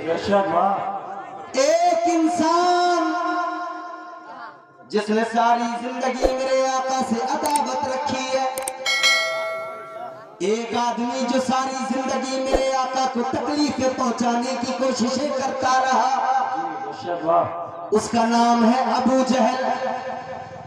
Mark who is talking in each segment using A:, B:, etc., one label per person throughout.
A: एक इंसान जिसने सारी जिंदगी मेरे आका से अदावत रखी है, एक आदमी जो सारी जिंदगी मेरे आका को तकलीफें पहुंचाने की कोशिशें करता रहा, उसका नाम है अबू जहल।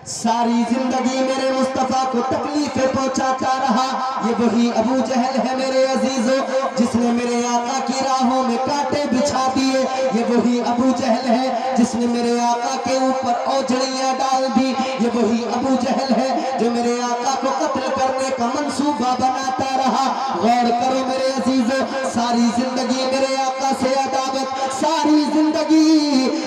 A: सारी जिंदगी मेरे मुस्तफा को तकलीफें पहुंचाता रहा। ये वही अबू जहल है मेरे अजीजों, जिसने मेरे आका की राहों में कांटे बिछा दिए। ये वही अबू जहल है जिसने मेरे आका के ऊपर औजड़ियां डाल दी। ये वही अबू जहल है जो मेरे आका को कत्ल करने का मंसूबा बनाता रहा। गौर करो मेरे अजीजों, सारी जिंदगी मेरे आका से अदावत, सारी जिंदगी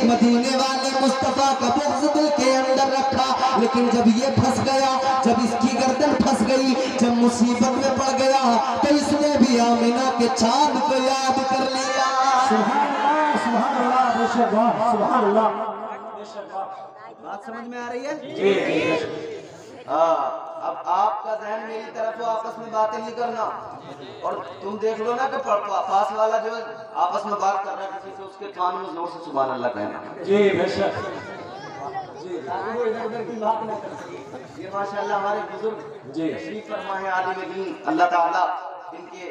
A: मदीने वाले मुस्तफा का बुग़्ज़ दिल के अंदर रखा। लेकिन जब ये फंस गया, जब इसकी गर्दन फंस गई, जब मुसीबत में पड़ गया, तो इसने भी आमिना के चांद को याद कर लिया।
B: सुभान अल्लाह, सुभान अल्लाह, सुभान अल्लाह।
A: बात समझ में आ रही है?
B: जी।
A: अब आपका ज़हन मेरी तरफ हो, आपस में बातें नहीं करना। और तुम देख लो ना कि पास वाला जो आपस में बात कर रहा है किसी से, उसके कान में जोर से सुभान अल्लाह कहना।
B: जी बेशक।
A: ताकि वो इधर उधर की बात ना कर सके। ये माशाअल्लाह हमारे बुजुर्ग
B: जी
A: तशरीफ फरमाए आलिम दीन, अल्लाह ताला इनके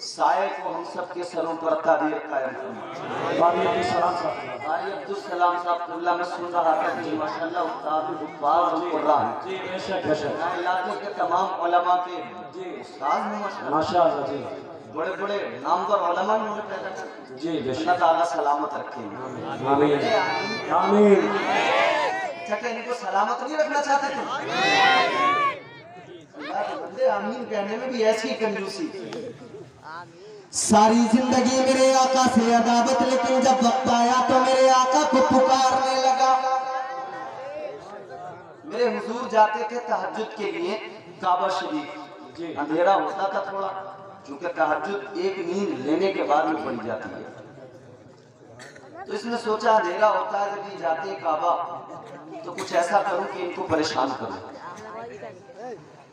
A: साये को हम सब के सरों पर तारीर कायम फरमाए।
B: वालेकुम सलाम साहब।
A: भाई अब्दुल सलाम साहब कुल्ला में सुन रहा था कि माशाअल्लाह उस्ताद हुफ्फाज और कुर्रान है।
B: जी बेशक बेशक।
A: ना इलाके के तमाम उलमा के
B: जी
A: उस्ताद हैं माशाअल्लाह।
B: माशाअल्लाह जी।
A: बड़े बड़े नामवर उलमा ने मुझे पैदा कर।
B: जी बेशक।
A: अल्लाह ताला सलामत रखें।
B: आमीन आमीन।
A: क्या इनको सलामत नहीं रखना चाहते थे? अल्लाह के बंदे आमीन कहने में भी ऐसी कंजूसी। सारी जिंदगी मेरे आका से अदावत, लेकिन जब वक्त आया तो मेरे आका को पुकारने लगा। मेरे हुजूर जाते थे तहज्जुद के लिए काबा शरीफ। अंधेरा होता था थोड़ा, क्योंकि तहज्जुद एक नींद लेने के बाद में पड़ी जाती है। तो इसने सोचा अंधेरा होता है जब ये जाते काबा, तो कुछ ऐसा करूं कि इनको परेशान करूं।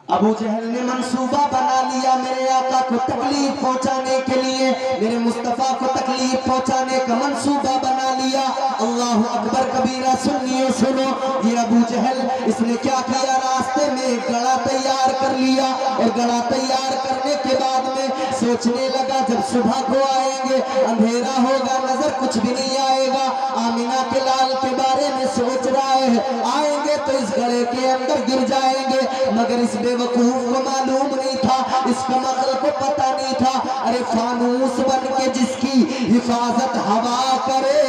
A: अबू जहल ने मंसूबा बना लिया मेरे आका को तकलीफ पहुंचाने के लिए, मेरे मुस्तफा को तकलीफ पहुंचाने का मंसूबा बना लिया। अल्लाह अकबर कबीरा। सुनिए सुनो, ये अबू जहल इसने क्या किया, रास्ते में गड़ा तैयार कर लिया। और गड़ा तैयार करने के बाद में सोचने लगा जब सुबह को आएंगे, अंधेरा होगा, नजर कुछ भी नहीं आएगा। आमिना के लाल के बारे में सोच रहा है, आएंगे तो इस गड़े के अंदर गिर जाएंगे। मगर इस बेवकूफ को मालूम नहीं था, इस कमअक्ल को पता नहीं था। अरे फानूस बन के जिसकी हिफाजत हवा करे,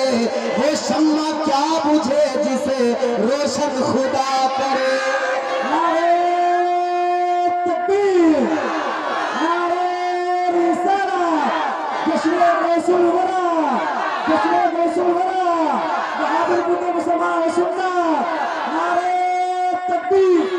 A: वो शम्मा क्या बुझे जिसे रोशन खुदा करे।
B: नारे तकबीर, नारे रिसालत, जश्न रसूल वरा, जश्न रसूल वरा, बहादुर बुद्ध मुसलमान सुन्नत। नारे तकबीर।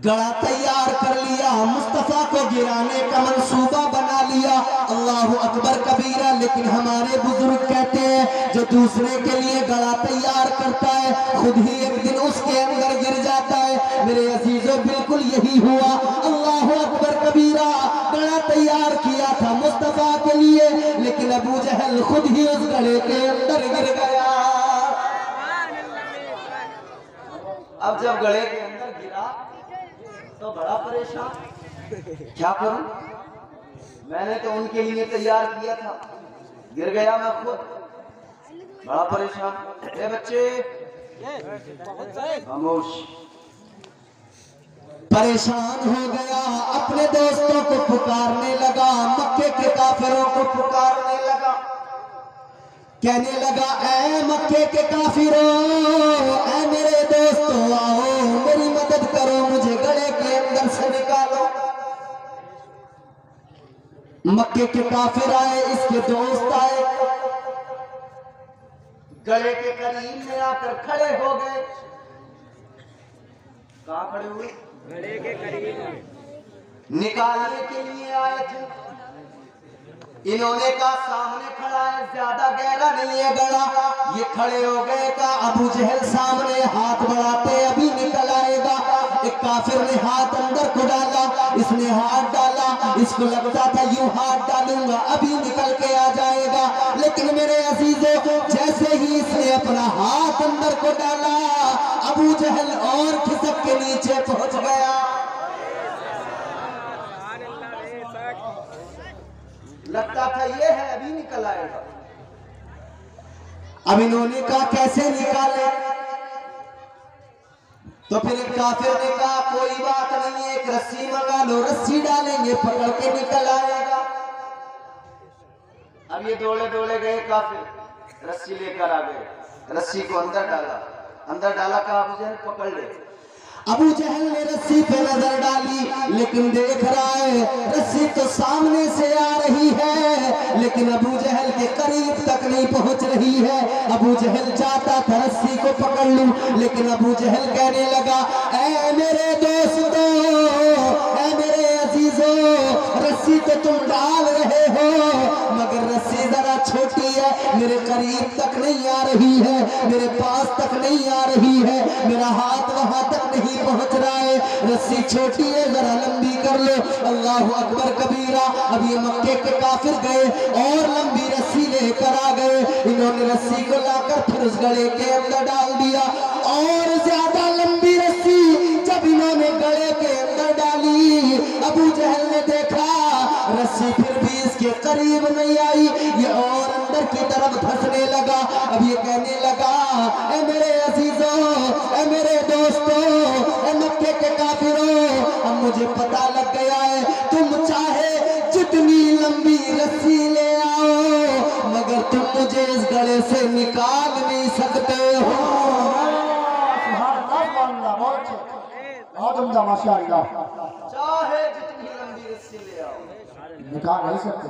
A: गड़ा तैयार कर लिया, मुस्तफा को गिराने का मंसूबा बना लिया। अल्लाह अकबर कबीरा। लेकिन हमारे बुजुर्ग कहते हैं, जो दूसरे के लिए गड़ा तैयार करता है, खुद ही एक दिन उसके अंदर गिर जाता है। मेरे अजीजों, बिल्कुल यही हुआ। अल्लाह अकबर कबीरा। गड़ा तैयार किया था मुस्तफा के लिए, लेकिन अबू जहल खुद ही उस गड़े के अंदर गिर गया। अब जब गड़े के अंदर गिरा तो बड़ा परेशान, क्या करूं? मैंने तो उनके लिए तैयार किया था, गिर गया मैं खुद, बड़ा परेशान। ए बच्चे खामोश। परेशान हो गया, अपने दोस्तों को पुकारने लगा, मक्के के काफिरों को पुकारने लगा, कहने लगा, ऐ मक्के के काफिरों, ऐ मेरे दोस्तों, आओ मेरी मदद करो, मुझे गड़े के अंदर से निकालो। मक्के के काफिर आए, इसके दोस्त आए, गड़े के करीब में आकर खड़े हो गए। कहाँ खड़े हुए? गड़े के करीब। निकालने के लिए आए थे। इन्होंने कहा सामने खड़ा है, ज्यादा गहरा नहीं है गड़ा। ये खड़े हो गए, कहा अबू जहल सामने, हाथ बढ़ाते अभी निकल आएगा। एक
C: काफिर ने हाथ अंदर को डाला, इसने हाथ डाला, इसको लगता था यूं हाथ डालूंगा अभी निकल के आ जाएगा, लेकिन मेरे अजीजों जैसे ही इसने अपना हाथ अंदर को डाला अबू जहल और खिसक के नीचे पहुंच गया।
A: लगता था ये है अभी निकल आएगा।
C: अब इन्होंने कहा कैसे निकाले, तो फिर एक काफिर ने कहा कोई बात नहीं है, एक रस्सी मंगा लो, रस्सी डालेंगे पकड़ के निकल आएगा।
A: अब ये दौड़े दौड़े गए काफिर, रस्सी लेकर आ गए, रस्सी को अंदर डाला, कहा अबू जहल पकड़ ले।
C: अबू जहल ने रस्सी पे नजर डाली, लेकिन देख रहा है रस्सी तो सामने से आ रही है, लेकिन अबू जहल के करीब तक नहीं पहुंच रही है। अबू जहल चाहता था रस्सी को पकड़ लूं, लेकिन अबू जहल कहने लगा ऐ मेरे दोस्तों, ऐ मेरे अजीजों, रस्सी तो तुम डाल रहे हो मगर रस्सी जरा छोटी है, मेरे करीब तक नहीं आ रही है, मेरे पास तक नहीं आ रही है, मेरा हाथ वहां तक नहीं पहुंच रहा है, रस्सी छोटी है, जरा लंबी कर लो। अल्लाह अकबर कबीरा। अब ये मक्के के काफिर गए और लंबी रस्सी लेकर आ गए, इन्होंने रस्सी को लाकर फिर उस गड़े के अंदर डाल दिया और ज्यादा लंबी रस्सी जब इन्होंने गड़े के अंदर डाली, अबू जहल ने देखा रस्सी फिर भी इसके करीब नहीं आई, ये और अंदर की तरफ धंसने लगा। अब ये कहने लगा ऐ मेरे अजीजों, ऐ मेरे दोस्तों, ऐ मक्के के काफिरों, अब मुझे पता लग गया है तुम चाहे जितनी लंबी रस्सी ले आओ मगर तुम मुझे इस गड़े से निकाल नहीं सकते हो।
B: माशाअल्लाह,
A: चाहे जितनी लंबी रस्सी ले आओ
B: निकाल नहीं सकते।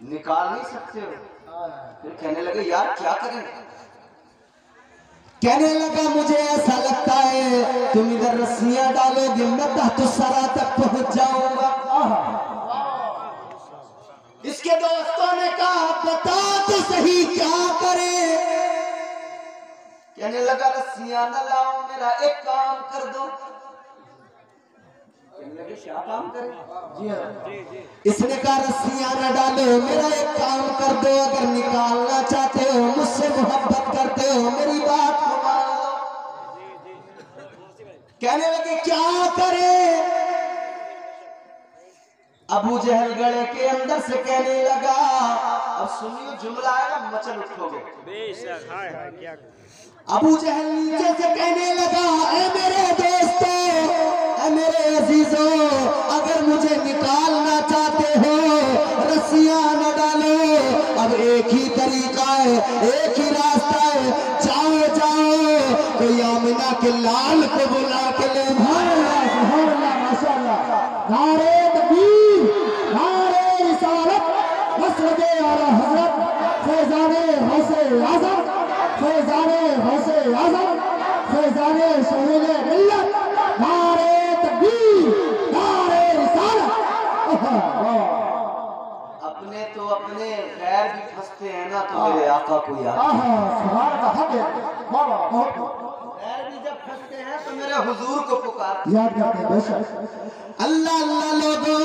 A: निकाल नहीं सकते हो। फिर कहने लगे यार क्या करें,
C: कहने लगा मुझे ऐसा लगता है तुम इधर रस्सियां डालोगे मैं तो सरा तक पहुंच जाऊंगा। इसके दोस्तों ने कहा बता तो सही क्या करें।
A: कहने लगा रस्सियां न लाओ, मेरा एक काम कर दो। कहने लगे क्या काम करें?
C: इसने कहा रस्सियां न डालो, मेरा एक काम कर दो, अगर निकालना चाहते हो, मुझसे मोहब्बत करते हो, मेरी बात को मान लो। कहने लगे क्या करें। अबू जहल गड़े के अंदर से कहने लगा, अब सुनियो जुमला आएगा मचल उठोगे।
D: बेशक हाय हाय क्या
C: अबू जहल नीचे से कहने लगा ऐ मेरे दोस्तों, ऐ मेरे अजीजों, अगर मुझे निकालना चाहते हो रस्सियां न डालो, अब एक ही तरीका है, एक ही रास्ता है, जाओ जाओ कोई आमिना के लाल को बुला के ले।
B: माशाअल्लाह, नारे तकबीर, नारे रिसालत, मसलके आला हजरत फैजाने गौसे आज़म, फैजाने गौसे आज़म, फैजाने शहीद मिल्लत, नारे तकबीर, नारे रिसालत।
A: अपने तो अपने गैर भी फंसते हैं ना, तो मेरे आका को याद।
B: सुभान अल्लाह, हक है, वाह बहुत
A: गैर भी जब फंसते हैं तो मेरे हुजूर को पुकार।
B: याद करते हैं बेशक।
C: अल्लाह अल्लाह लोगों,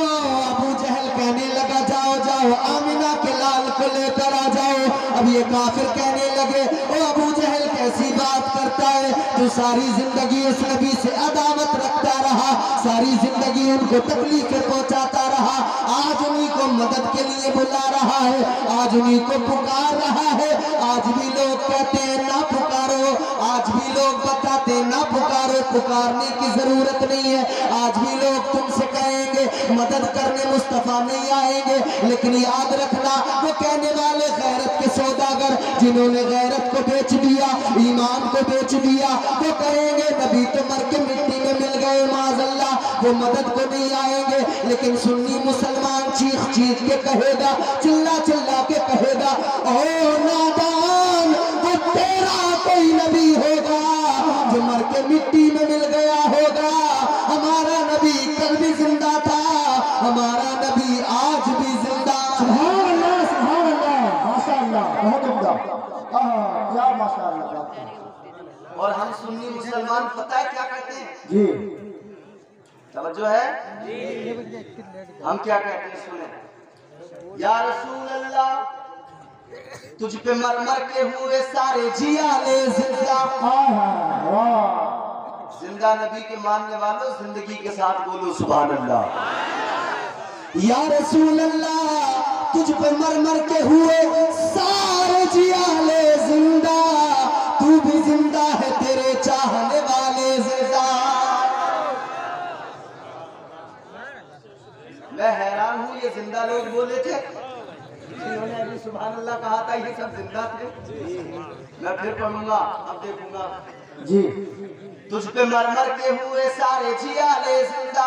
C: अबू जहल कहने लगा जाओ जाओ आमिना के लाल को लेकर आ जाओ। अब ये काफिर कहने लगे ओ अबू जहल कैसी बात करता है, तू सारी जिंदगी उस नबी से अदावत रखता रहा, सारी जिंदगी उनको तकलीफें पहुंचाता रहा, आज उन्हीं को मदद के लिए बुला रहा है, आज उन्हीं को पुकार रहा है। आज भी लोग कहते हैं ना पुकारो, आज भी लोग बताते हैं ना पुकारो, पुकारने की जरूरत नहीं है। आज भी लोग तुमसे कहेंगे मदद करने मुस्तफा नहीं आएंगे, लेकिन याद रखना वो कहने वाले गैरत के सौदागर जिन्होंने गैरत को बेच दिया, ईमान को बेच दिया, वो कहेंगे नबी तो मर के मिट्टी में मिल गए माज़अल्लाह, वो मदद को नहीं आएंगे। लेकिन सुन्नी मुसलमान चीख चीख के कहेगा, चिल्ला चिल्ला के कहेगा ओ नादान, वो तेरा कोई नबी होगा जो मर के मिट्टी में मिल गया होगा। हमारा नबी कल भी जिंदा था, हमारा नबी आज भी जिंदा।
B: सुभान अल्लाह, सुभान अल्लाह, माशाअल्लाह, बहुत उम्दा, क्या माशाअल्लाह।
A: और हम सुन्नी मुसलमान पता है क्या कहते हैं?
B: जी
A: तवज्जो है। हम क्या कहते हैं सुने। या रसूल अल्लाह तुझ पे मर मर के हुए सारे जिया ले जिंदा। जिंदा नबी के मानने वालों जिंदगी के साथ बोलो सुभान अल्लाह।
C: या रसूल अल्लाह तुझ पे मर मर के हुए सारे जिया ले जिंदा, तू भी जिंदा है तेरे चाहने वाले जिंदा।
A: मैं हैरान हूँ ये जिंदा लोग बोले थे जिन्होंने अभी सुभान अल्लाह कहा था ये सब जिंदा थे। मैं फिर पढ़ूंगा अब देखूंगा।
B: जी
A: तुझ पे मर मर के हुए सारे जिया ले जिंदा।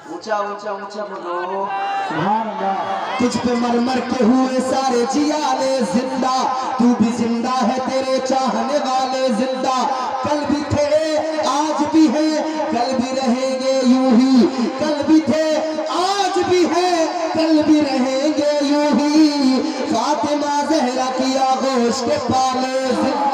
A: ऊंचा ऊंचा ऊंचा बोलो।
C: तुझ पे मर मर के हुए सारे जिया ले जिंदा, तू भी जिंदा है तेरे चाहने वाले जिंदा। कल भी थे आज भी है कल भी रहेंगे यूं ही, कल भी थे आज भी है कल भी रहेंगे यूं ही। फातिमा जहरा की आगोश के पाले जिंदा।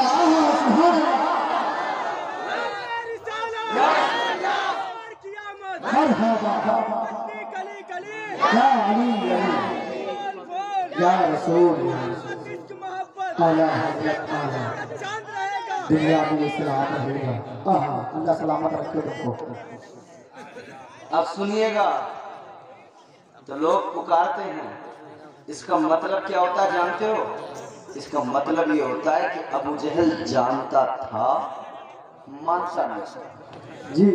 B: या रसूल आला हज़रत आला दुनिया में इस्लाम रहेगा। अल्लाह सलामत रखे तुमको।
A: अब सुनिएगा तो लोग पुकारते हैं, इसका मतलब क्या होता है जानते हो? इसका मतलब ये होता है कि अबू जहल जानता था मानता नहीं।
B: जी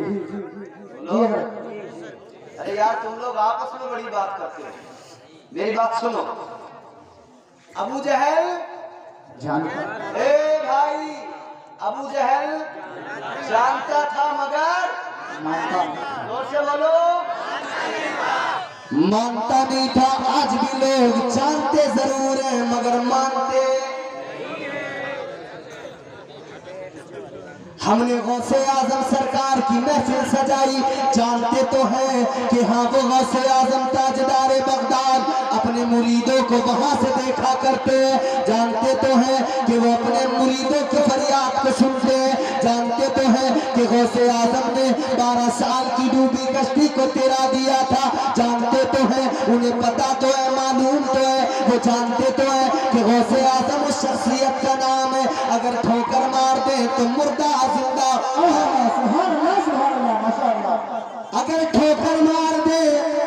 A: अरे यार तुम लोग आपस में बड़ी बात करते हो, मेरी बात सुनो। अबू जहल
B: जानता
A: ए भाई अबू जहल जानता था मगर
B: मानता
A: जोर से बोलो
C: मानता नहीं था। आज भी लोग जानते जरूर है मगर मानते। हमने गौसे आजम सरकार की महफिल सजाई, जानते तो हैं कि हाँ वो गौसे आजम ताजदार बगदाद अपने मुरीदों को वहां से देखा करते हैं। जानते तो हैं कि वो अपने मुरीदों की फरियाद को सुनते हैं। जानते तो हैं कि गौसे आजम ने 12 साल की डूबी कश्ती को तेरा दिया था। जानते तो हैं उन्हें पता तो है मालूम तो है, वो जानते तो है कि गौसे आजम उस शख्सियत का नाम है अगर ठोकर मार दे तो मुर्दा जिंदा। अगर ठोकर मार दे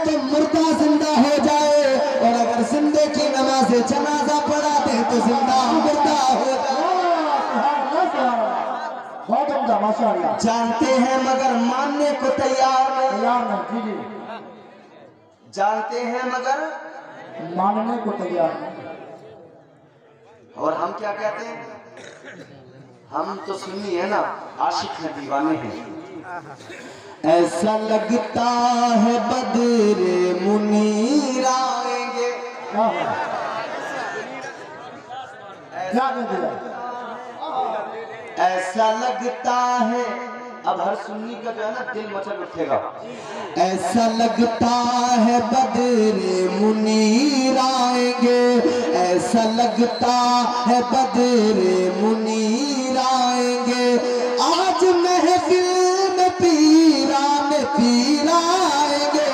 C: तो मुर्दा जिंदा हो जाए, और अगर जिंदे की नमाज जनाजा पढ़ा दे तो जिंदा मुर्दा हो जाए। जानते हैं मगर मानने को तैयार नहीं।
A: जानते हैं मगर
B: मानने को तैयार।
A: और हम क्या कहते हैं? हम तो सुन्नी है ना, आशिक हैं, दीवाने हैं।
C: ऐसा लगता है बदरे मुनीर आएंगे।
B: क्या कह दिया?
A: ऐसा लगता है, अब हर सुन्नी का जो है ना दिल मचल उठेगा।
C: ऐसा लगता है बदरे मुनीर आएंगे, ऐसा लगता है बदरे मुनीर आएंगे। आज महफिल में पीरान पीर आएंगे।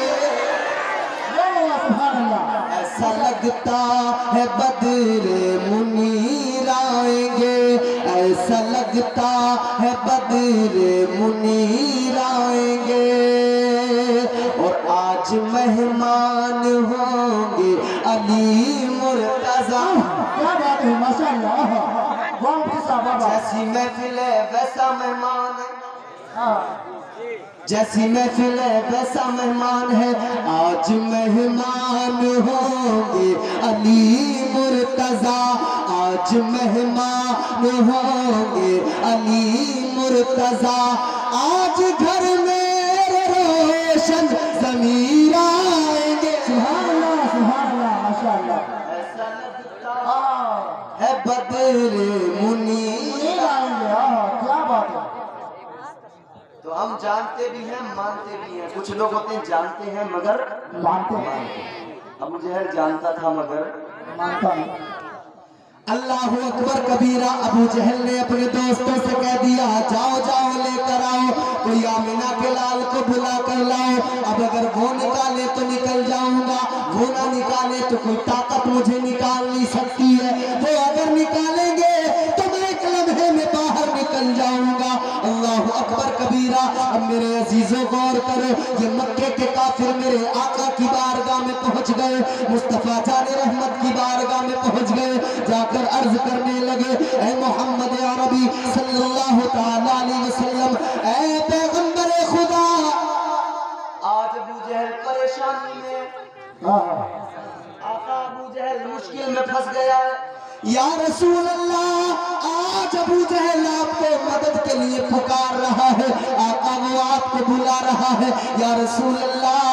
C: ऐसा लगता है बदरे मुनीर आएंगे, ऐसा लगता है बदरे मुनीर आएंगे। और आज मेहमान होंगे अली मुर्तजा।
B: क्या बात है, माशाअल्लाह।
A: जैसी महफिल है वैसा मेहमान है,
C: जैसी महफिल है वैसा मेहमान है। आज मेहमान होंगे अली मुर्तजा, आज मेहमान होंगे अली मुर्तजा। आज घर में रोशन ज़मीर आएंगे।
B: सुभान अल्लाह माशाअल्लाह।
A: ऐसा लगता
C: है बदरे मुनीर
B: आएंगे। क्या बात है।
A: तो हम जानते भी हैं मानते भी हैं। कुछ लोग होते हैं जानते हैं मगर
B: मानते हैं।
A: अबू जहल जानता था मगर
B: मानता नहीं।
C: अल्लाह अकबर कबीरा। अबू जहल ने अपने दोस्तों से कह दिया जाओ जाओ लेकर आओ, कोई आमिना के लाल को बुला कर लाओ। अब अगर वो निकाले तो निकल जाऊंगा, वो ना निकाले तो कोई ताकत मुझे निकाल नहीं सकती है। वो अगर निकालेंगे तो मैं एक लम्हे में बाहर निकल जाऊंगा। अल्लाह अकबर कबीरा। अब मेरे अजीजों गौर करो, ये मक्के के काफिर मेरे आका की बारगाह में पहुंच गए, मुस्तफा जाने रहमत की बारगाह में पहुंच गए। जाकर अर्ज करने लगे, ऐ मोहम्मद अरबी सल्लल्लाहु तआला अलैहि वसल्लम, ऐ पैगंबर खुदा।
A: आज अबू जहल परेशानी में, आका अबू जहल मुश्किल में फंस गया है।
C: या रसूल अल्लाह, आज अबू जहल आपको मदद के लिए पुकार रहा है, आका वो आपको बुला रहा है। या रसूल अल्लाह,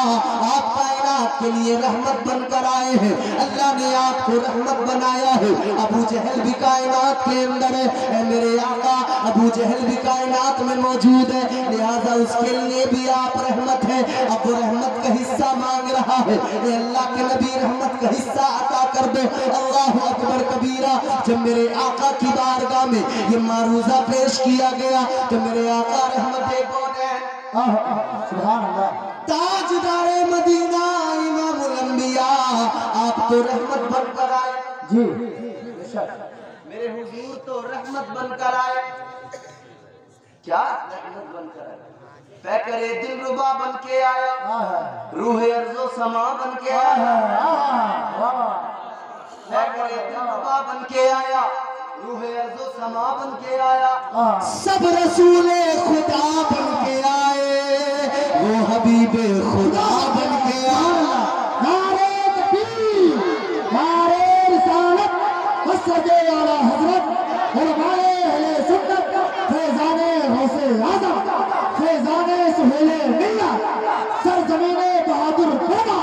C: आप कायनात के लिए रहमत बनकर आए हैं, अल्लाह ने आपको रहमत बनाया है। अबू जहल भी कायनात के अंदर है, मेरे आका अबू जहल भी कायनात में मौजूद है, लिहाजा उसके लिए भी आप रहमत है। अब वो रहमत का हिस्सा मांग रहा है, अल्लाह के नबी रहमत का हिस्सा अता कर दो। अल्लाह अकबर कबीरा। जब मेरे आका की बारगाह में ये मारूजा पेश किया गया तो मेरे आका रहमत
B: सुभान अल्लाह,
C: ताजदारे मदीना इमामुल अंबिया, आप तो रहमत बनकर आए
B: जी
A: मेरे हुजूर तो रहमत बनकर आए। क्या रहमत बनकर आए? पैकरे दिलरुबा बन के आया, रूहे अर्ज़ो समा बन के आया, पैकरे दिलरुबा बन के आया, रूहे अर्ज़ो समा बन के आया।
C: सब रसूले खुदा बन के आए, वो हबीबे खुदा बन के आया।
B: नारे तकबीर, नारे रिसालत, मसजदे आला हजरत उलमाए अहले सुन्नत, फैजाने गौसे आज़म, फैजाने सुहेले मिल्लत, सरजमीने बहादुर खुदा।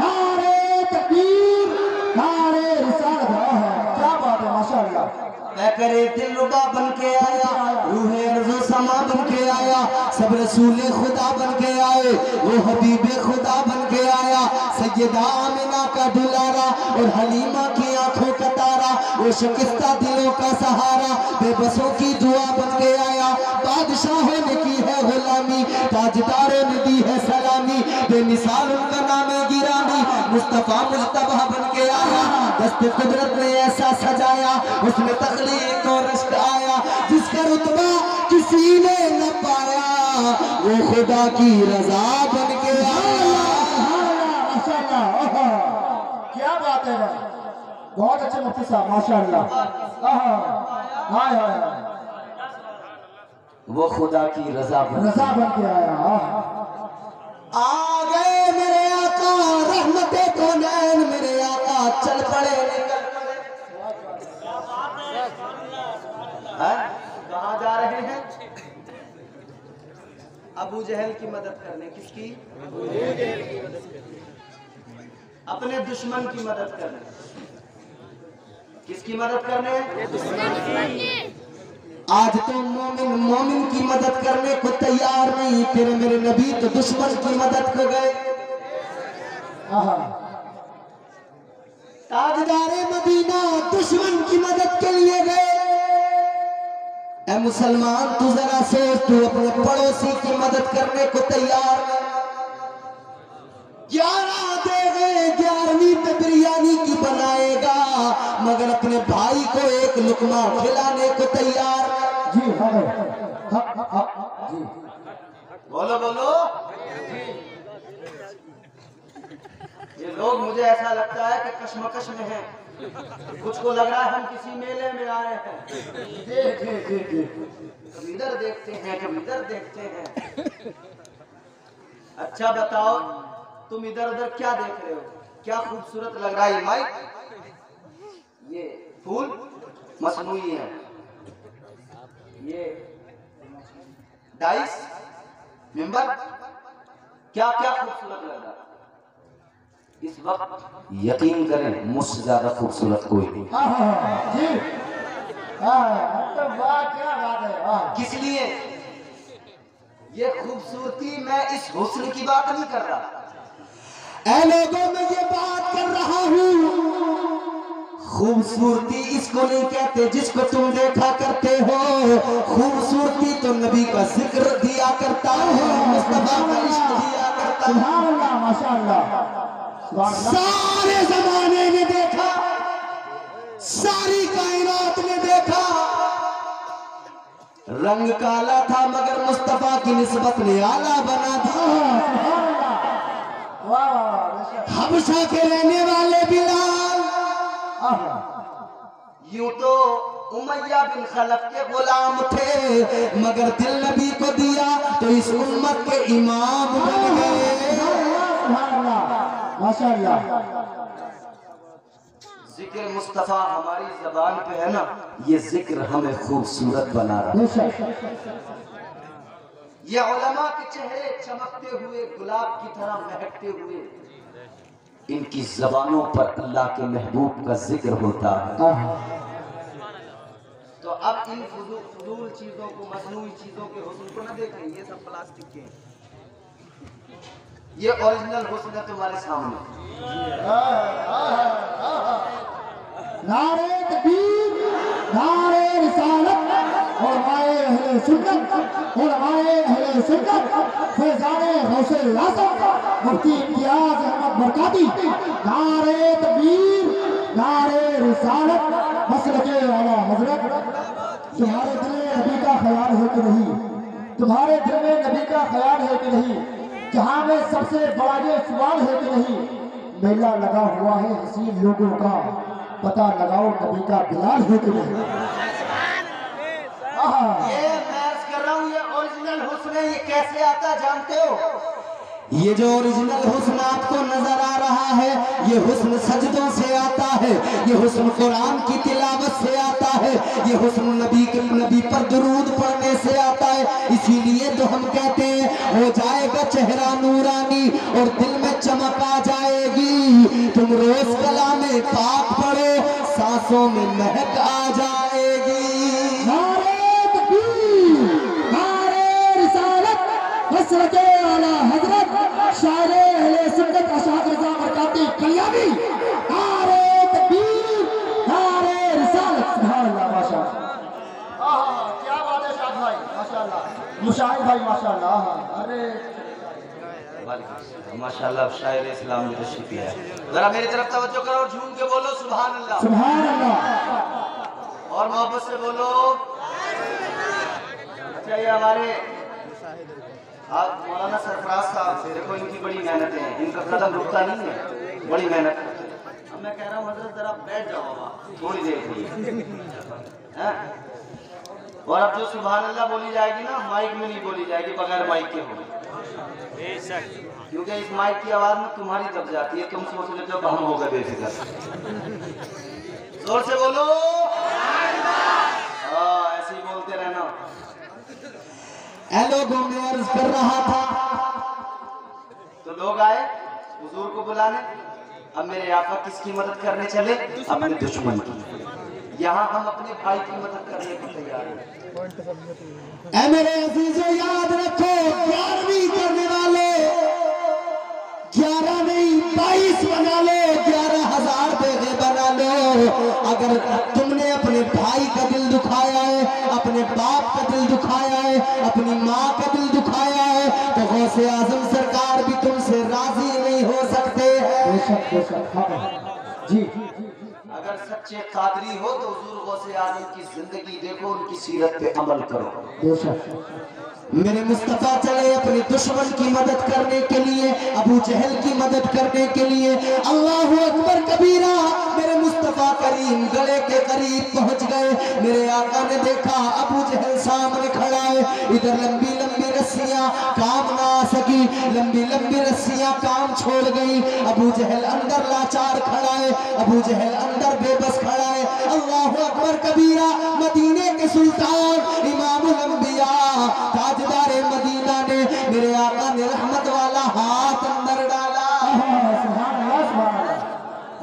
B: नारे तकबीर, नारे रिसालत। क्या बात है, माशाअल्लाह।
C: पैकरे दिलरुबा बन के आया, रूहे अर्ज़ो समा बन के आया, सब रसूले खुदा बन के आए, वो हबीबे खुदा बन के आया। सैयदा आमिना का दुलारा और हलीमा की आंखों का तारा, वो शिकस्ता दिलों का सहारा, बेबसों की दुआ बन के आया। बादशाहों ने की है गुलामी, ताजदारों ने दी है सलामी, बेमिसाल उनका नाम है गिरामी। मुस्तफा मुस्तफा बन के आया, दस्ते कुदरत ने ऐसा सजाया, उसमें तखलीक और रश्क आया, जिसका रुतबा किसी ने न पाया, वो खुदा की रजा बन के आया।
B: माशाअल्लाह, क्या बात है भाई, बहुत अच्छे मुफ्ती साहब, माशाअल्लाह। हाय हाय,
C: वो खुदा की रजा बन
B: के आया।
C: आ गए मेरे आका रहमते कौनैन, मेरे आका चल पड़े निकल पड़े।
A: कहाँ जा रहे हैं? अबू जहल की मदद करने। किसकी? अपने दुश्मन की मदद करने। किसकी मदद करने?
C: आज तो मोमिन मोमिन की मदद करने को तैयार नहीं, फिर मेरे नबी तो दुश्मन की मदद को गए। ताजदारे मदीना दुश्मन की मदद के लिए गए। ऐ मुसलमान, तू जरा सोच, तू अपने पड़ोसी की मदद करने को तैयार है। 11 दे गए, 11वीं पे बिरयानी की बनाएगा, मगर अपने भाई को एक लुकमा खिलाने को तैयार है।
B: जी जी,
A: बोलो बोलो। ये लोग, मुझे ऐसा लगता है कि कश्मकश में हैं। कुछ को लग रहा है हम किसी मेले में आए हैं। कभी इधर देखते हैं, कभी इधर देखते हैं। अच्छा बताओ, तुम इधर उधर क्या देख रहे हो? क्या खूबसूरत लग रहा है माइक, ये फूल मसनूई है, ये डाइस मेंबर, क्या क्या खूबसूरत लग रहा है। इस वक्त यकीन करें, मुझसे ज्यादा खूबसूरत कोई नहीं।
B: जी, वाह क्या बात है।
A: किस लिए ये खूबसूरती? मैं इस हुस्न की बात नहीं कर रहा।
C: ऐ लोगों, मैं ये बात कर रहा हूँ खूबसूरती इसको नहीं कहते जिसको तुम देखा करते हो, खूबसूरती तो नबी का जिक्र दिया करता है, मुस्तफा का इश्क दिया करता है।
B: सुभान अल्लाह, माशाअल्लाह, सुभान अल्लाह।
C: सारे जमाने ने देखा, सारी कायनात ने देखा, रंग काला था मगर मुस्तफा की निस्बत ने आला बना दिया।
B: वाह वाह,
C: हबशा के रहने वाले बिलाल
A: यूं तो उमैया बिन खलफ के गुलाम थे, मगर दिल नबी को दिया तो इस उम्मत के इमाम बन गए।
B: माशाअल्लाह।
A: जिक्र मुस्तफा हमारी जबान पे है ना, ये जिक्र हमें खूबसूरत बना रहा है। ये उलमा के चेहरे चमकते हुए गुलाब की तरह महकते हुए, इनकी जबानों पर अल्लाह के महबूब का जिक्र होता है। तो अब इन फजूल चीजों को, मसनूई चीजों के हुस्न को न देखें, ये सब प्लास्टिक के हैं। ये ओरिजिनल हुस्न है तुम्हारे सामने।
B: नारे तकबीर, नारे रिसालत, उलमाए अहले सुन्नत, उलमाए अहले सुन्नत, फैज़ाने गौसे आज़म मुफ्ती इम्तियाज अहमद बरकाती। नारे तकबीर, नारे रिसालत, मसलके आला हज़रत। तुम्हारे दिल में नबी का ख्याल है कि नहीं? तुम्हारे दिल में नबी का ख्याल है कि नहीं? जहाँ में सबसे बड़ा ये सवाल है कि नहीं? मेला लगा हुआ है हसीन लोगों का, पता लगाओ नबी का बिलाल है कि नहीं?
A: ये मैं कर रहा हूँ, ये ओरिजिनल हुस्न है। ये कैसे आता जानते हो?
C: ये जो ओरिजिनल हुस्न आपको नजर आ रहा है, ये हुस्न सजदों से आता है, ये हुस्न कुरान की तिलावत से आता है, ये हुस्न नबी पर दुरूद पढ़ने से आता है। इसीलिए तो हम कहते हैं हो जाएगा चेहरा नूरानी और दिल में चमक आ जाएगी। तुम रोज कलामे पाक पढ़ो, सांसों में महक आ जाएगी।
B: नारे तकबीर, नारे रिसालत, मसलके आला हज़रत, शायरे अहले सुन्नत अशहद रज़ा बरकाती कलियावी। नारे तकबीर, नारे रिसालत। सुभान अल्लाह, माशाअल्लाह। क्या बात है शाद भाई, माशाअल्लाह। मुशाहिद भाई माशाअल्लाह। अरे
A: माशाअल्लाह, शायर इस्लाम में तशरीफ है। जरा मेरी तरफ तवज्जो करो और झूम के बोलो सुभान अल्लाह।
B: सुभान अल्लाह।
A: और मोहब्बत से बोलो। अच्छा, ये हमारे आज मौलाना सरफराज साहब, देखो इनकी बड़ी मेहनत है, इनका कदम रुकता नहीं है, बड़ी मेहनत करते हैं। अब मैं कह रहा हूँ हजरत जरा बैठ जाओ बाबा थोड़ी देर के लिए, हैं? और अब जो सुभान अल्लाह बोली जाएगी ना, माइक में नहीं बोली जाएगी, बगैर माइक के होगी। क्योंकि इस माइक की आवाज में तुम्हारी दब जाती है, तुम सोच लेते हो हम हो गए बेफिक्र। जोर से बोलो। हाँ, ऐसे ही बोलते रहना।
C: लोगों में अर्ज कर रहा था,
A: तो लोग आए हुजूर को बुलाने। अब मेरे आका किसकी मदद करने चले? अपने दुश्मन की। यहाँ हम अपने भाई की मदद करने को तैयार हैं।
C: ऐ मेरे अजीजों, याद रखो 11वीं करने वाले 11 नहीं 22 बना लो, 11,000 बेगे बना लो। अगर तुमने अपने भाई का दिल दुखाया है, अपने बाप का दिल दुखाया है, अपनी माँ का दिल दुखाया है, तो गौसे आजम सरकार भी तुमसे राजी नहीं हो सकते हैं।
B: बेशक बेशक, हाँ जी।
A: अगर सच्चे कादरी हो तो हुजूर गौसे आजम की जिंदगी देखो, उनकी सीरत पे अमल करो।
B: बेशक।
C: मेरे मुस्तफा चले अपने दुश्मन की मदद करने के लिए, अबू जहल की मदद करने के लिए। अल्लाहु अकबर कबीरा। मेरे मुस्तफा करीम गले के करीब पहुंच गए। मेरे आका ने देखा अबू जहल सामने खड़ा है, इधर लंबी लंबी रस्सियां काम ना आ सकी, लंबी लंबी रस्सियां काम छोड़ गई। अबू जहल अंदर लाचार खड़ा है, अबू जहल अंदर बेबस खड़ा है। अल्लाहु अकबर कबीरा। मदीने के सुल्तान इमामुल अंबिया ताजदारे मदीना ने, मेरे आका ने रहमत वाला हाथ अंदर डाला।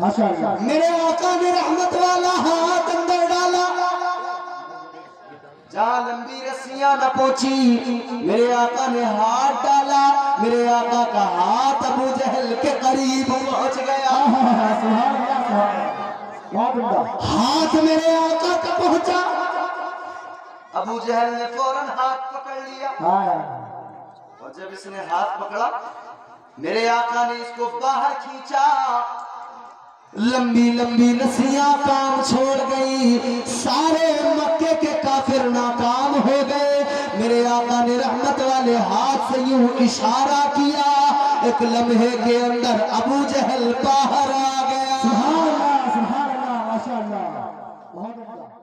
B: माशाअल्लाह।
C: मेरे आका ने रहमत वाला हाथ अंदर डाला।
A: जहाँ लंबी रस्सियां न पहुंची, मेरे आका ने हाथ डाला। मेरे आका का हाथ अबू जहल के करीब पहुंच गया।
B: बहुत उम्दा।
C: हाथ मेरे आका का पहुंचा।
A: अबू जहल ने फौरन हाथ पकड़ लिया
B: हाँ
A: और जब इसने हाथ पकड़ा मेरे आका ने इसको बाहर खींचा।
C: लंबी लंबी रस्सियां काम छोड़ गई, सारे मक्के के काफिर नाकाम हो गए। मेरे आका ने रहमत वाले हाथ से यूं इशारा किया, एक लम्हे के अंदर अबू जहल बाहर आ गया।
B: सुभान अल्लाह माशाअल्लाह बहुत उम्दा।